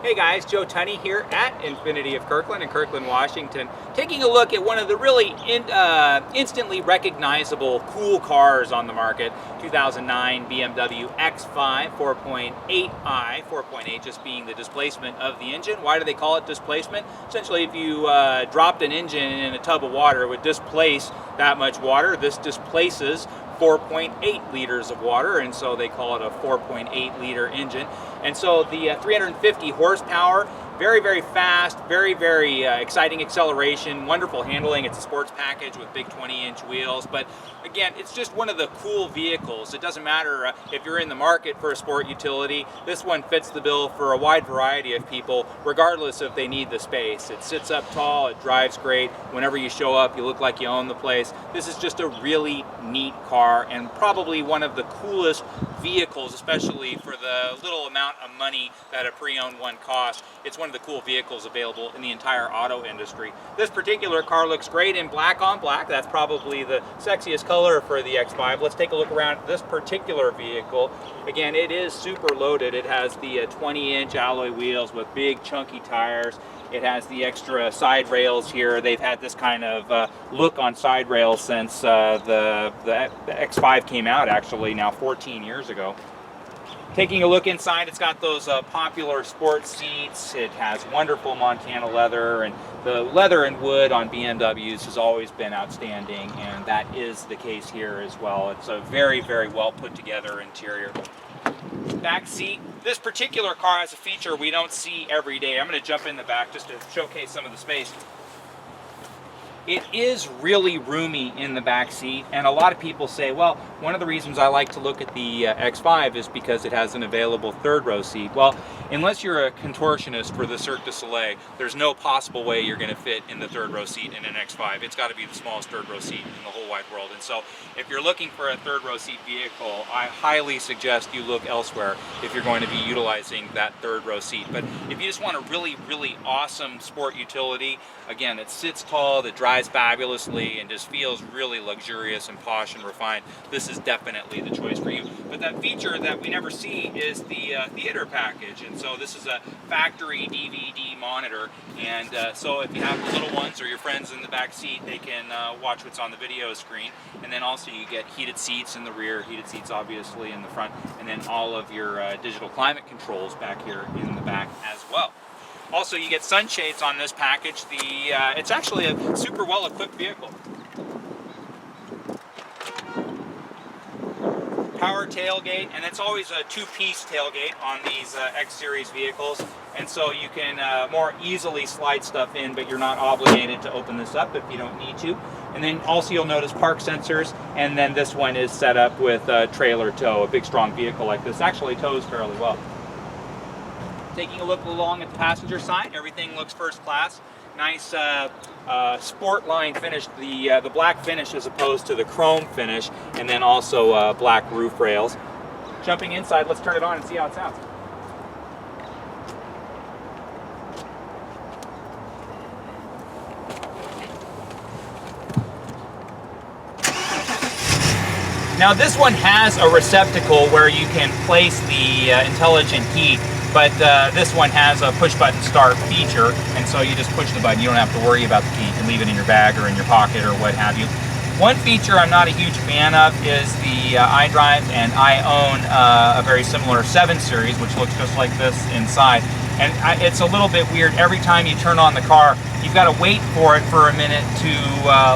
Hey guys, Joe Tunney here at Infiniti of Kirkland in Kirkland, Washington, taking a look at one of the really instantly recognizable cool cars on the market, 2009 BMW X5 4.8i, 4.8 just being the displacement of the engine. Why do they call it displacement? Essentially, if you dropped an engine in a tub of water, it would displace that much water. This displaces 4.8 liters of water, and so they call it a 4.8 liter engine. And so the 350 horsepower, very, very fast, very, very exciting acceleration, wonderful handling. It's a sports package with big 20-inch wheels, but again, it's just one of the cool vehicles. It doesn't matter if you're in the market for a sport utility. This one fits the bill for a wide variety of people, regardless if they need the space. It sits up tall, it drives great. Whenever you show up, you look like you own the place. This is just a really neat car and probably one of the coolest vehicles, especially for the little amount of money that a pre-owned one costs. It's one of the cool vehicles available in the entire auto industry. This particular car looks great in black on black. That's probably the sexiest color for the X5. Let's take a look around this particular vehicle. Again, it is super loaded. It has the 20-inch alloy wheels with big chunky tires. It has the extra side rails here. They've had this kind of look on side rails since the X5 came out, actually, now 14 years ago. Taking a look inside, it's got those popular sports seats. It has wonderful Montana leather, and the leather and wood on BMWs has always been outstanding, and that is the case here as well. It's a very, very well put together interior. Back seat. This particular car has a feature we don't see every day. I'm going to jump in the back just to showcase some of the space. It is really roomy in the back seat, and a lot of people say, well, one of the reasons I like to look at the X5 is because it has an available third row seat. Well, unless you're a contortionist for the Cirque du Soleil, there's no possible way you're going to fit in the third row seat in an X5. It's got to be the smallest third row seat in the whole wide world. And so if you're looking for a third row seat vehicle, I highly suggest you look elsewhere if you're going to be utilizing that third row seat. But if you just want a really, really awesome sport utility, again, it sits tall, it drives fabulously, and just feels really luxurious and posh and refined, this is definitely the choice for you. But that feature that we never see is the theater package, and so this is a factory DVD monitor, and so if you have the little ones or your friends in the back seat, they can watch what's on the video screen. And then also you get heated seats in the rear, heated seats obviously in the front, and then all of your digital climate controls back here in the back as well. Also, you get sunshades on this package. It's actually a super well-equipped vehicle. Power tailgate, and it's always a two-piece tailgate on these X-Series vehicles, and so you can more easily slide stuff in, but you're not obligated to open this up if you don't need to. And then also you'll notice park sensors, and then this one is set up with trailer tow. A big, strong vehicle like this actually tows fairly well. Taking a look along at the passenger side, everything looks first class. Nice sport line finish, the black finish as opposed to the chrome finish, and then also black roof rails. Jumping inside, let's turn it on and see how it sounds. Now this one has a receptacle where you can place the intelligent key, but this one has a push button start feature, and so you just push the button. You don't have to worry about the key. You can leave it in your bag or in your pocket or what have you. One feature I'm not a huge fan of is the iDrive, and I own a very similar 7 Series, which looks just like this inside. And it's a little bit weird. Every time you turn on the car, you've got to wait for it for a minute to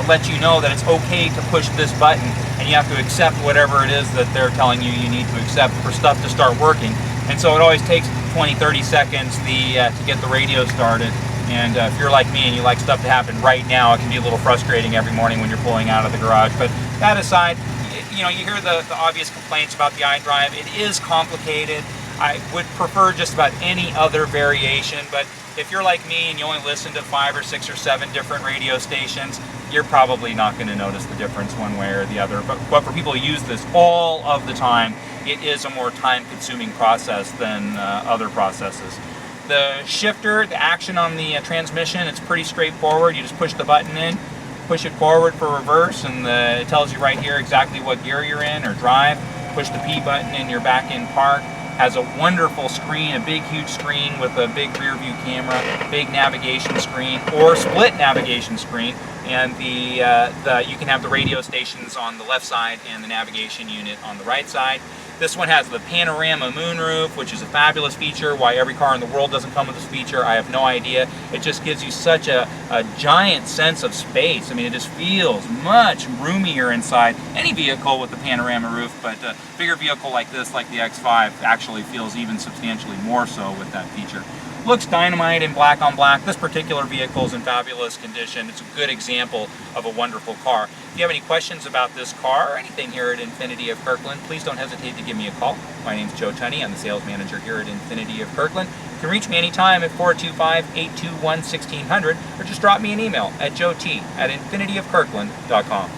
let you know that it's okay to push this button, and you have to accept whatever it is that they're telling you need to accept for stuff to start working. And so it always takes 20-30 seconds to get the radio started. And if you're like me and you like stuff to happen right now, it can be a little frustrating every morning when you're pulling out of the garage. But that aside, you know, you hear the obvious complaints about the iDrive. It is complicated. I would prefer just about any other variation, but if you're like me and you only listen to 5 or 6 or 7 different radio stations, you're probably not going to notice the difference one way or the other. But for people who use this all of the time, it is a more time-consuming process than other processes. The shifter, the action on the transmission, it's pretty straightforward. You just push the button in, push it forward for reverse, and it tells you right here exactly what gear you're in, or drive. Push the P button and you're back in park. Has a wonderful screen, a big huge screen with a big rear view camera, big navigation screen or split navigation screen, and you can have the radio stations on the left side and the navigation unit on the right side. This one has the panorama moonroof, which is a fabulous feature. Why every car in the world doesn't come with this feature, I have no idea. It just gives you such a giant sense of space. I mean, it just feels much roomier inside. Any vehicle with the panorama roof, but a bigger vehicle like this, like the X5, actually feels even substantially more so with that feature. Looks dynamite in black on black. This particular vehicle is in fabulous condition. It's a good example of a wonderful car. If you have any questions about this car or anything here at Infiniti of Kirkland, please don't hesitate to give me a call. My name's Joe Tunney. I'm the sales manager here at Infiniti of Kirkland. You can reach me anytime at 425-821-1600 or just drop me an email at joet@infinitiofkirkland.com.